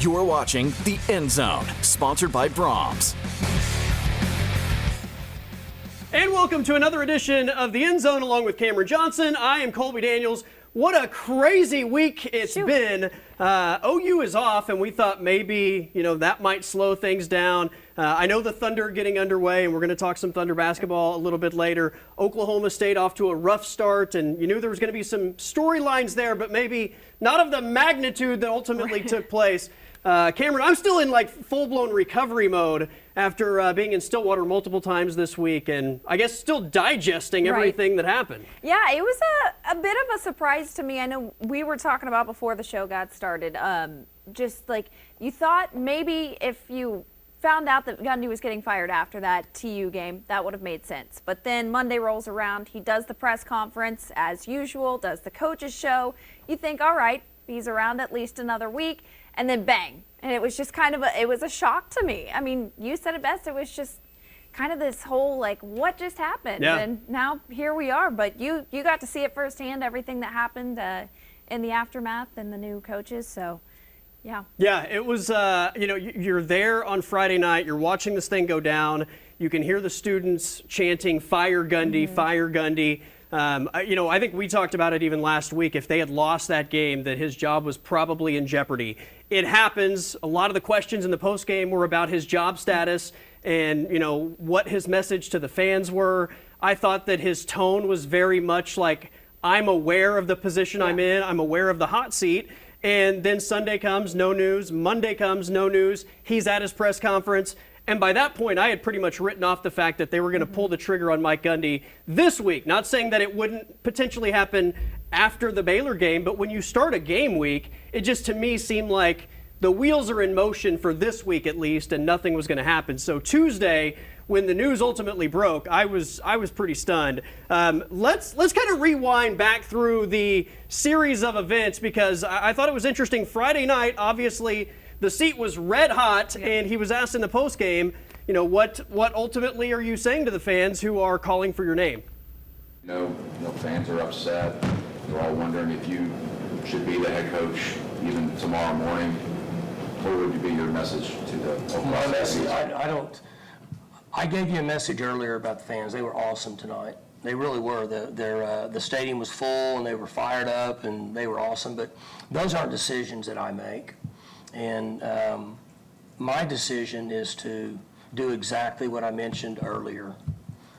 You're watching The End Zone, sponsored by Brahms. And welcome to another edition of The End Zone along with Camryn Johnson. I am Colby Daniels. What a crazy week it's been. OU is off, and we thought maybe, that might slow things down. I know the Thunder are getting underway, and we're going to talk some Thunder basketball a little bit later. Oklahoma State off to a rough start, and you knew there was going to be some storylines there, but maybe not of the magnitude that ultimately took place. Camryn, I'm still in full-blown recovery mode after being in Stillwater multiple times this week, and I guess still digesting everything that happened. Yeah, it was a bit of a surprise to me. I know we were talking about before the show got started. You thought maybe if you found out that Gundy was getting fired after that TU game, that would have made sense. But then Monday rolls around, he does the press conference as usual, does the coaches show. You think, all right, he's around at least another week. And then bang. And it was just it was a shock to me. I mean, you said it best. It was just kind of this whole, what just happened? Yeah. And now here we are. But you got to see it firsthand, everything that happened in the aftermath and the new coaches. So, yeah. Yeah, it was, you're there on Friday night. You're watching this thing go down. You can hear the students chanting, "Fire Gundy, fire Gundy." I think we talked about it even last week. If they had lost that game, that his job was probably in jeopardy. It happens. A lot of the questions in the postgame were about his job status and, what his message to the fans were. I thought that his tone was very much like, I'm aware of the position I'm in. I'm aware of the hot seat. And then Sunday comes, no news. Monday comes, no news. He's at his press conference. And by that point, I had pretty much written off the fact that they were going to pull the trigger on Mike Gundy this week. Not saying that it wouldn't potentially happen after the Baylor game, but when you start a game week, it just to me seemed like the wheels are in motion for this week at least, and nothing was going to happen. So Tuesday, when the news ultimately broke, I was pretty stunned. Let's kind of rewind back through the series of events because I thought it was interesting. Friday night, obviously, the seat was red hot, and he was asked in the postgame, what ultimately are you saying to the fans who are calling for your name? Fans are upset. They're all wondering if you should be the head coach even tomorrow morning. What would be your message to the My message, I gave you a message earlier about the fans. They were awesome tonight. They really were. The stadium was full, and they were fired up, and they were awesome. But those aren't decisions that I make. And my decision is to do exactly what I mentioned earlier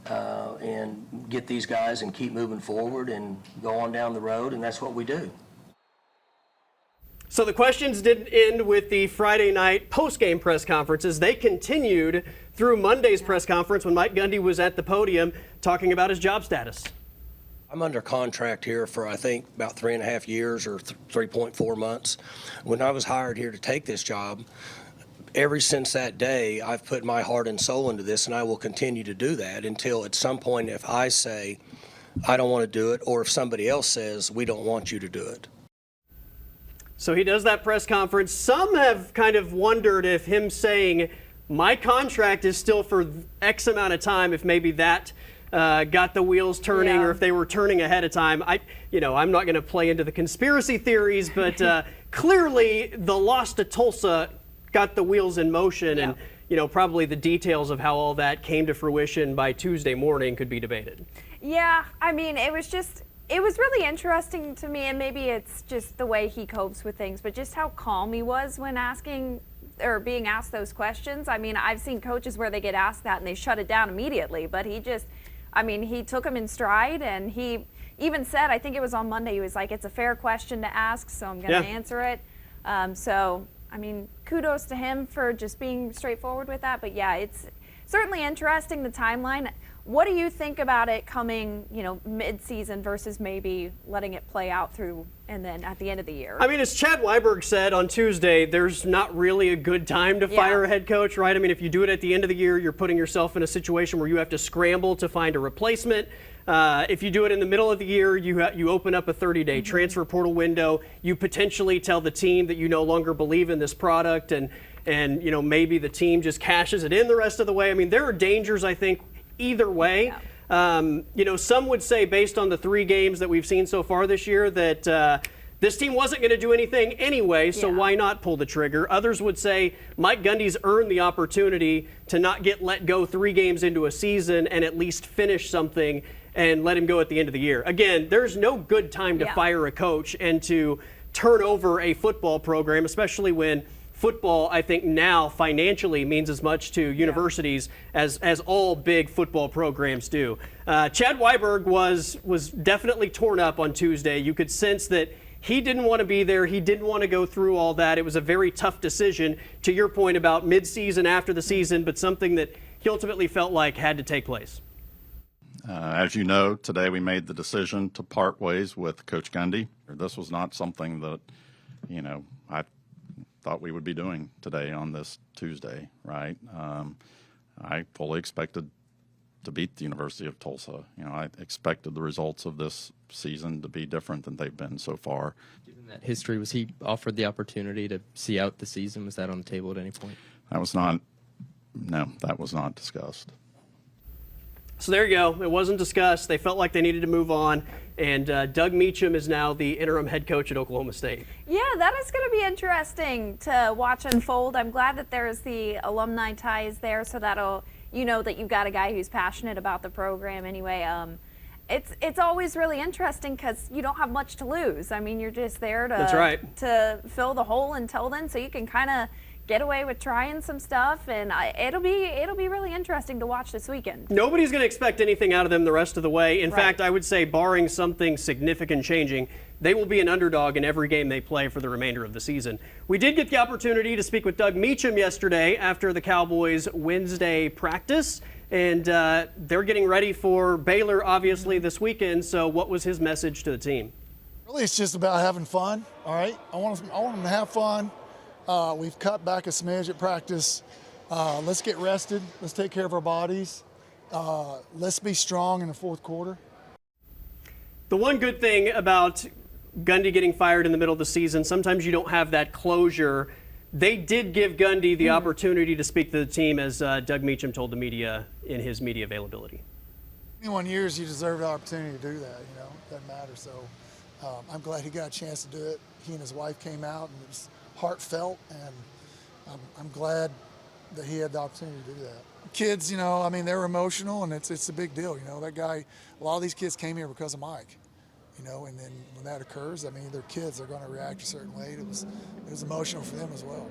and get these guys and keep moving forward and go on down the road, and that's what we do. So the questions didn't end with the Friday night post-game press conferences. They continued through Monday's press conference when Mike Gundy was at the podium talking about his job status. I'm under contract here for, I think, about 3.5 years or 3.4 months. When I was hired here to take this job, ever since that day, I've put my heart and soul into this, and I will continue to do that until at some point if I say I don't want to do it or if somebody else says we don't want you to do it. So he does that press conference. Some have kind of wondered if him saying my contract is still for X amount of time, if maybe that got the wheels turning or if they were turning ahead of time. I'm not going to play into the conspiracy theories, but clearly the loss to Tulsa got the wheels in motion and, probably the details of how all that came to fruition by Tuesday morning could be debated. Yeah, I mean, it was really interesting to me, and maybe it's just the way he copes with things, but just how calm he was when being asked those questions. I mean, I've seen coaches where they get asked that and they shut it down immediately, but he took them in stride, and he even said, I think it was on Monday, he was like, it's a fair question to ask, so I'm going to answer it. Kudos to him for just being straightforward with that. But yeah, it's certainly interesting, the timeline. What do you think about it coming, mid-season versus maybe letting it play out through and then at the end of the year? I mean, as Chad Weiberg said on Tuesday, there's not really a good time to fire a head coach, right? I mean, if you do it at the end of the year, you're putting yourself in a situation where you have to scramble to find a replacement. If you do it in the middle of the year, you open up a 30-day transfer portal window. You potentially tell the team that you no longer believe in this product, and maybe the team just cashes it in the rest of the way. I mean, there are dangers, I think, either way. Some would say, based on the 3 games that we've seen so far this year, that this team wasn't going to do anything anyway, so why not pull the trigger? Others would say Mike Gundy's earned the opportunity to not get let go 3 games into a season and at least finish something and let him go at the end of the year. Again, there's no good time to fire a coach and to turn over a football program, especially when football, I think now financially means as much to universities as all big football programs do. Chad Weiberg was definitely torn up on Tuesday. You could sense that he didn't want to be there. He didn't want to go through all that. It was a very tough decision, to your point about mid-season, after the season, but something that he ultimately felt like had to take place. As you know, today we made the decision to part ways with Coach Gundy. This was not something that, I thought we would be doing today on this Tuesday, right? I fully expected to beat the University of Tulsa. I expected the results of this season to be different than they've been so far. Given that history, was he offered the opportunity to see out the season? Was that on the table at any point? That was not discussed. So there you go. It wasn't discussed. They felt like they needed to move on. And Doug Meacham is now the interim head coach at Oklahoma State. Yeah, that is going to be interesting to watch unfold. I'm glad that there's the alumni ties there, so that'll, that you've got a guy who's passionate about the program anyway. It's always really interesting because you don't have much to lose. I mean, you're just there to fill the hole until then, so you can kind of get away with trying some stuff, and it'll be really interesting to watch this weekend. Nobody's going to expect anything out of them the rest of the way. In fact, I would say, barring something significant changing, they will be an underdog in every game they play for the remainder of the season. We did get the opportunity to speak with Doug Meacham yesterday after the Cowboys' Wednesday practice, and they're getting ready for Baylor, obviously, this weekend. So what was his message to the team? Really, it's just about having fun, all right? I want them to have fun. We've cut back a smidge at practice. Let's get rested. Let's take care of our bodies. Let's be strong in the fourth quarter. The one good thing about Gundy getting fired in the middle of the season, sometimes you don't have that closure. They did give Gundy the opportunity to speak to the team, as Doug Meacham told the media in his media availability. 21 years, you deserve the opportunity to do that, doesn't matter. So I'm glad he got a chance to do it. He and his wife came out, and it was heartfelt, and I'm glad that he had the opportunity to do that. Kids, they're emotional, and it's a big deal. That guy, a lot of these kids came here because of Mike, and then when that occurs, they're kids, they're going to react a certain way. It was emotional for them as well.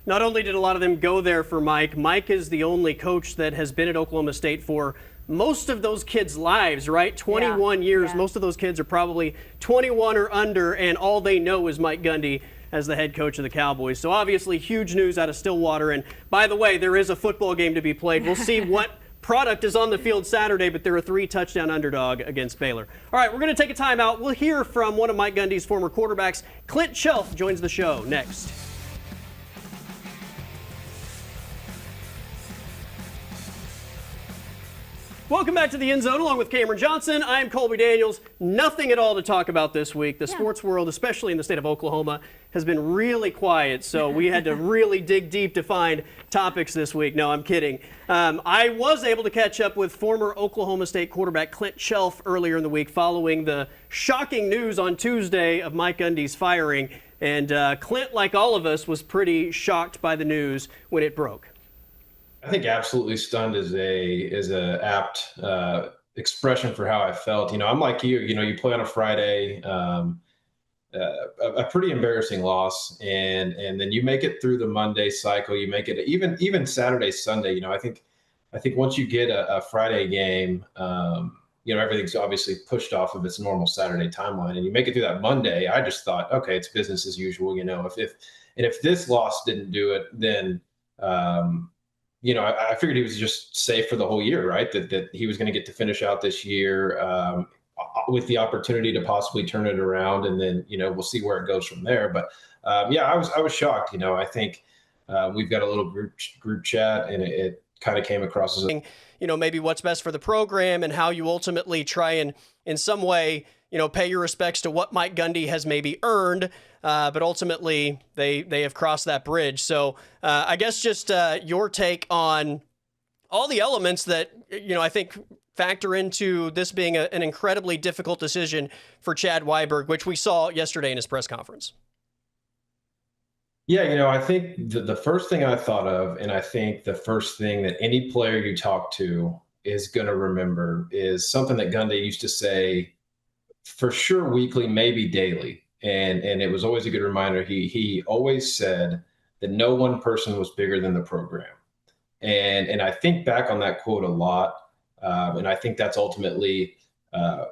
Not only did a lot of them go there for Mike, Mike is the only coach that has been at Oklahoma State for most of those kids' lives, right? 21 years. Yeah. Most of those kids are probably 21 or under, and all they know is Mike Gundy as the head coach of the Cowboys. So obviously huge news out of Stillwater. And by the way, there is a football game to be played. We'll see what product is on the field Saturday, but they're a 3-touchdown underdog against Baylor. All right, we're going to take a timeout. We'll hear from one of Mike Gundy's former quarterbacks. Clint Shelf joins the show next. Welcome back to the End Zone along with Camryn Johnson. I am Colby Daniels. Nothing at all to talk about this week. The sports world, especially in the state of Oklahoma, has been really quiet, so we had to really dig deep to find topics this week. No, I'm kidding. I was able to catch up with former Oklahoma State quarterback Clint Shelf earlier in the week following the shocking news on Tuesday of Mike Gundy's firing. And Clint, like all of us, was pretty shocked by the news when it broke. I think absolutely stunned is a apt expression for how I felt. I'm like you. You play on a Friday, a pretty embarrassing loss, and then you make it through the Monday cycle. You make it even Saturday, Sunday. I think once you get a Friday game, everything's obviously pushed off of its normal Saturday timeline, and you make it through that Monday. I just thought, okay, it's business as usual. If this loss didn't do it, then I figured he was just safe for the whole year, right? That he was going to get to finish out this year with the opportunity to possibly turn it around, and then we'll see where it goes from there. But I was shocked. I think we've got a little group chat, and it kind of came across as maybe what's best for the program and how you ultimately try and in some way pay your respects to what Mike Gundy has maybe earned. But ultimately, they have crossed that bridge. So I guess just your take on all the elements that, I think factor into this being an incredibly difficult decision for Chad Weiberg, which we saw yesterday in his press conference? Yeah, I think the first thing I thought of, and I think the first thing that any player you talk to is going to remember, is something that Gundy used to say for sure weekly, maybe daily. And it was always a good reminder. He always said that no one person was bigger than the program. And I think back on that quote a lot. And I think that's ultimately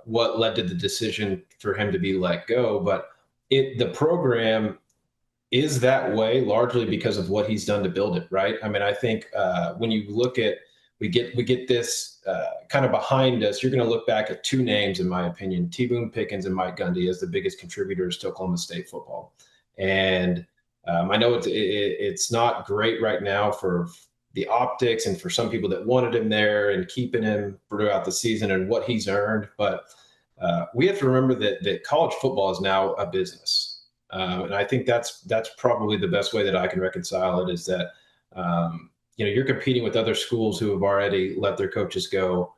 what led to the decision for him to be let go. But the program is that way largely because of what he's done to build it, right? I mean, I think when you look at, we get this kind of behind us, you're going to look back at two names, in my opinion, T. Boone Pickens and Mike Gundy as the biggest contributors to Oklahoma State football. And I know it's not great right now for the optics and for some people that wanted him there and keeping him throughout the season and what he's earned. But we have to remember that college football is now a business. And I think that's probably the best way that I can reconcile it, is that, you're competing with other schools who have already let their coaches go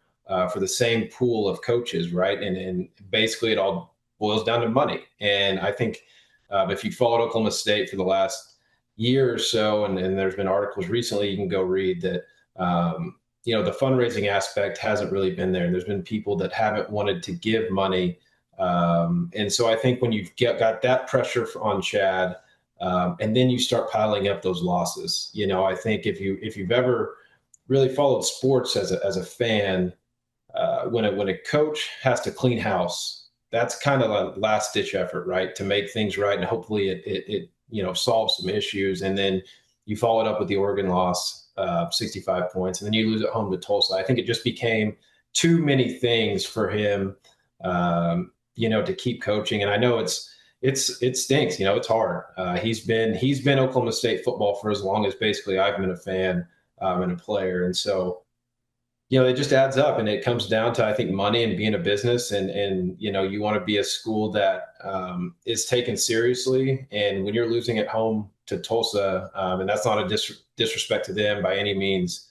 for the same pool of coaches, right? And basically it all boils down to money. And I think if you followed Oklahoma State for the last year or so, and there's been articles recently, you can go read that, the fundraising aspect hasn't really been there. There's been people that haven't wanted to give money. And so I think when you've got that pressure on Chad, and then you start piling up those losses, I think if you've ever really followed sports as a fan, when a coach has to clean house, that's kind of a last ditch effort, right? To make things right. And hopefully it solves some issues. And then you follow it up with the Oregon loss, 65 points, and then you lose at home to Tulsa. I think it just became too many things for him, to keep coaching. And I know it stinks, it's hard. He's been Oklahoma State football for as long as basically I've been a fan and a player. And so, it just adds up, and it comes down to, I think, money and being a business, and you want to be a school that is taken seriously. And when you're losing at home to Tulsa, and that's not a disrespect to them by any means.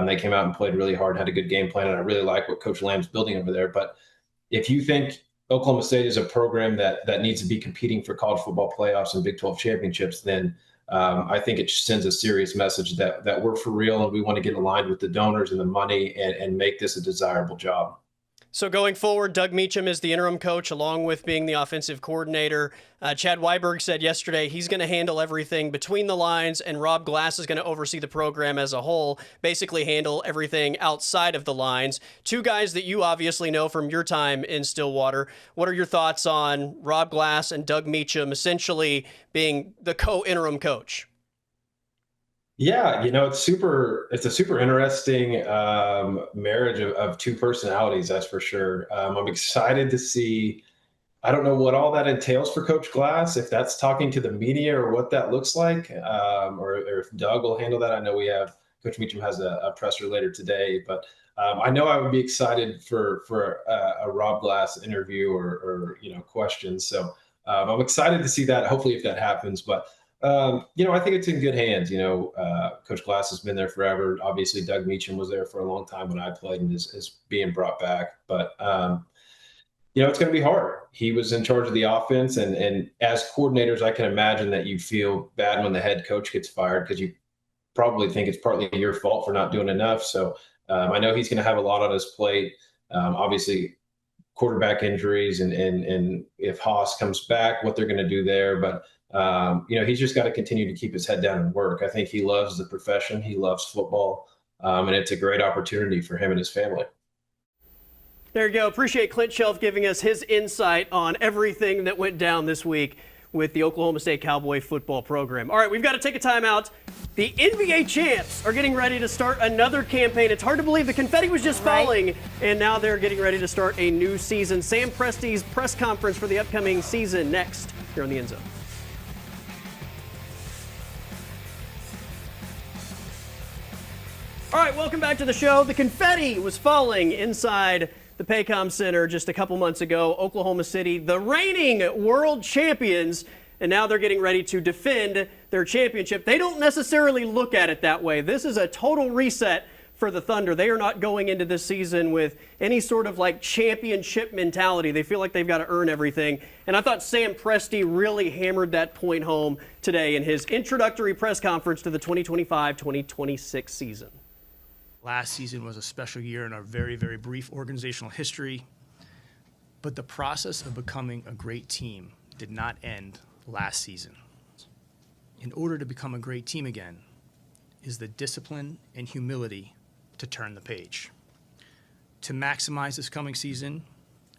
They came out and played really hard, had a good game plan, and I really like what Coach Lamb's building over there. But if you think Oklahoma State is a program that needs to be competing for college football playoffs and Big 12 championships, then I think it sends a serious message that we're for real and we want to get aligned with the donors and the money and make this a desirable job. So going forward, Doug Meacham is the interim coach, along with being the offensive coordinator. Chad Weiberg said yesterday he's going to handle everything between the lines, and Rob Glass is going to oversee the program as a whole, basically handle everything outside of the lines. Two guys that you obviously know from your time in Stillwater. What are your thoughts on Rob Glass and Doug Meacham essentially being the co-interim coach? Yeah, it's a super interesting marriage of two personalities, that's for sure. I'm excited to see, I don't know what all that entails for Coach Glass, if that's talking to the media or what that looks like, or if Doug will handle that. I know Coach Meacham has a presser later today, but I know I would be excited for a Rob Glass interview or questions. So I'm excited to see that, hopefully, if that happens. But I think it's in good hands. Coach Glass has been there forever. Obviously, Doug Meacham was there for a long time when I played and is being brought back. But, it's going to be hard. He was in charge of the offense. And as coordinators, I can imagine that you feel bad when the head coach gets fired because you probably think it's partly your fault for not doing enough. So I know he's going to have a lot on his plate. Obviously, quarterback injuries and if Haas comes back, what they're going to do there. But he's just got to continue to keep his head down and work. I think he loves the profession. He loves football. And it's a great opportunity for him and his family. There you go. Appreciate Clint Shelf giving us his insight on everything that went down this week with the Oklahoma State Cowboy football program. All right, we've got to take a timeout. The NBA champs are getting ready to start another campaign. It's hard to believe the confetti was just falling, and now they're getting ready to start a new season. Sam Presti's press conference for the upcoming season next here on the End Zone. All right, welcome back to the show. The confetti was falling inside the Paycom Center just a couple months ago. Oklahoma City, the reigning world champions, and now they're getting ready to defend their championship. They don't necessarily look at it that way. This is a total reset for the Thunder. They are not going into this season with any sort of like championship mentality. They feel like they've got to earn everything. And I thought Sam Presti really hammered that point home today in his introductory press conference to the 2025-2026 season. Last season was a special year in our very, very brief organizational history, but the process of becoming a great team did not end last season. In order to become a great team again is the discipline and humility to turn the page. To maximize this coming season,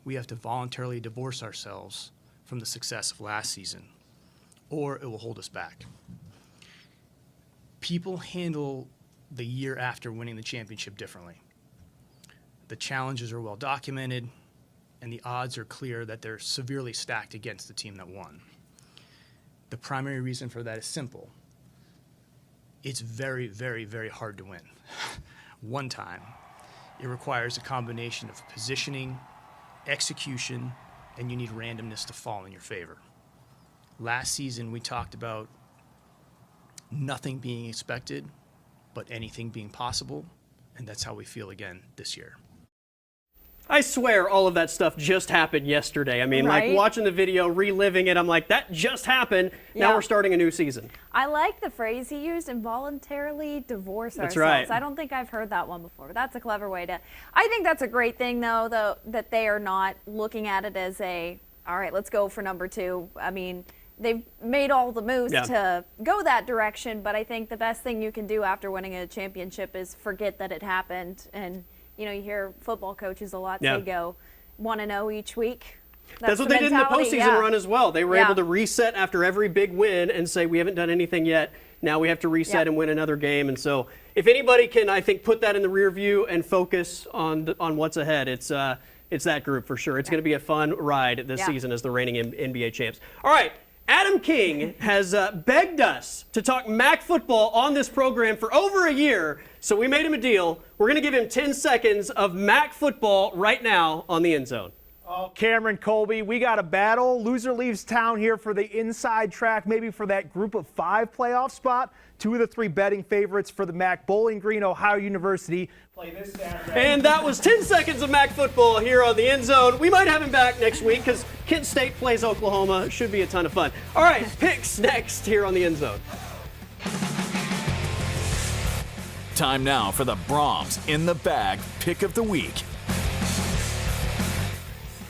we have to voluntarily divorce ourselves from the success of last season, or it will hold us back. People handle the year after winning the championship differently. The challenges are well documented, and the odds are clear that they're severely stacked against the team that won. The primary reason for that is simple. It's very, very, very hard to win. One time. It requires a combination of positioning, execution, and you need randomness to fall in your favor. Last season, we talked about nothing being expected, but anything being possible, and that's how we feel again this year. I swear all of that stuff just happened yesterday. I mean, Right? like watching the video, reliving it, I'm like, that just happened. Now Yeah. we're starting a new season. I like the phrase he used, involuntarily divorce That's ourselves. right. I don't think I've heard that one before, but that's a clever way to. I think that's a great thing, though, that they are not looking at it as all right, let's go for number 2. I mean, they've made all the moves to go that direction, but I think the best thing you can do after winning a championship is forget that it happened. And, you know, you hear football coaches a lot say go 1-0 each week. That's what the they did in the mentality, postseason run as well. They were Yeah. able to reset after every big win and say, we haven't done anything yet. Now we have to reset and win another game. And so if anybody can, I think, put that in the rear view and focus on what's ahead, it's that group for sure. It's going to be a fun ride this season as the reigning NBA champs. All right. Adam King has begged us to talk MAC football on this program for over a year, so we made him a deal. We're going to give him 10 seconds of MAC football right now on the End Zone. Oh, Camryn, Colby, we got a battle. Loser leaves town here for the inside track, maybe for that group of 5 playoff spot. 2 of the 3 betting favorites for the MAC, Bowling Green, Ohio University, play this Saturday. And that was 10 seconds of MAC football here on the End Zone. We might have him back next week because Kent State plays Oklahoma. Should be a ton of fun. All right, picks next here on the End Zone. Time now for the Brahms in the Bag Pick of the Week.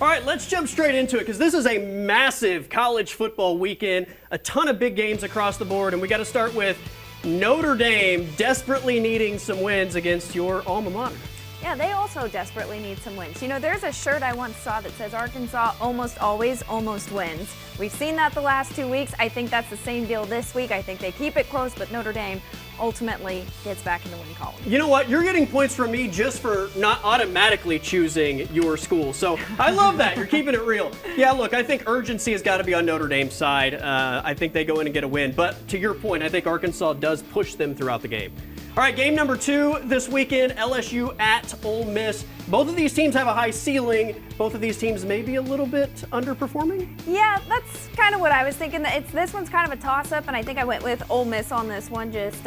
All right, let's jump straight into it because this is a massive college football weekend, a ton of big games across the board, and we got to start with Notre Dame desperately needing some wins against your alma mater. Yeah, they also desperately need some wins. You know, there's a shirt I once saw that says Arkansas almost always almost wins. We've seen that the last 2 weeks. I think that's the same deal this week. I think they keep it close, but Notre Dame ultimately gets back in the win column. You know what? You're getting points from me just for not automatically choosing your school. So I love that. You're keeping it real. Yeah, look, I think urgency has got to be on Notre Dame's side. I think they go in and get a win. But to your point, I think Arkansas does push them throughout the game. All right, game number 2 this weekend, LSU at Ole Miss. Both of these teams have a high ceiling. Both of these teams may be a little bit underperforming. Yeah, that's kind of what I was thinking. This one's kind of a toss-up, and I think I went with Ole Miss on this one just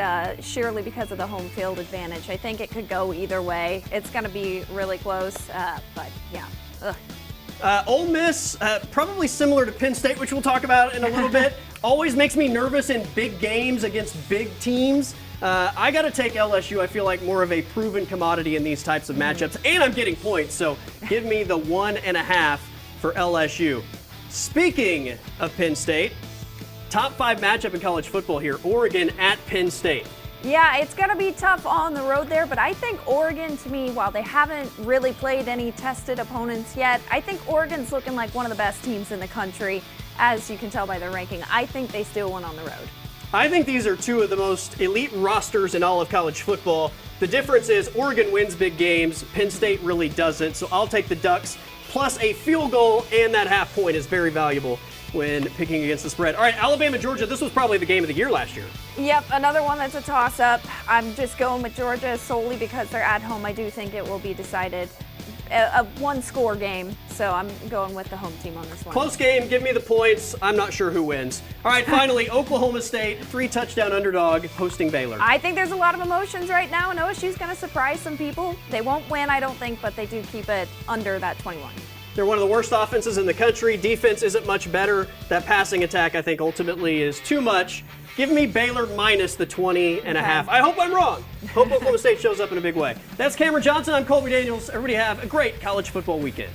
sheerly because of the home field advantage. I think it could go either way. It's going to be really close, but yeah. Ole Miss, probably similar to Penn State, which we'll talk about in a little bit, always makes me nervous in big games against big teams. I got to take LSU. I feel like more of a proven commodity in these types of matchups, and I'm getting points, so give me the 1.5 for LSU. Speaking of Penn State, top 5 matchup in college football here, Oregon at Penn State. Yeah, it's going to be tough on the road there, but I think Oregon, to me, while they haven't really played any tested opponents yet, I think Oregon's looking like one of the best teams in the country, as you can tell by their ranking. I think they still win on the road. I think these are 2 of the most elite rosters in all of college football. The difference is Oregon wins big games, Penn State really doesn't, so I'll take the Ducks, plus a field goal, and that half point is very valuable when picking against the spread. All right, Alabama, Georgia, this was probably the game of the year last year. Yep, another one that's a toss-up. I'm just going with Georgia solely because they're at home. I do think it will be decided a one-score game, so I'm going with the home team on this one. Close game, give me the points. I'm not sure who wins. All right, finally, Oklahoma State, 3-touchdown underdog, hosting Baylor. I think there's a lot of emotions right now, and OSU's going to surprise some people. They won't win, I don't think, but they do keep it under that 21. They're one of the worst offenses in the country. Defense isn't much better. That passing attack, I think, ultimately is too much. Give me Baylor minus the 20.5. I hope I'm wrong. Hope Oklahoma State shows up in a big way. That's Camryn Johnson. I'm Colby Daniels. Everybody have a great college football weekend.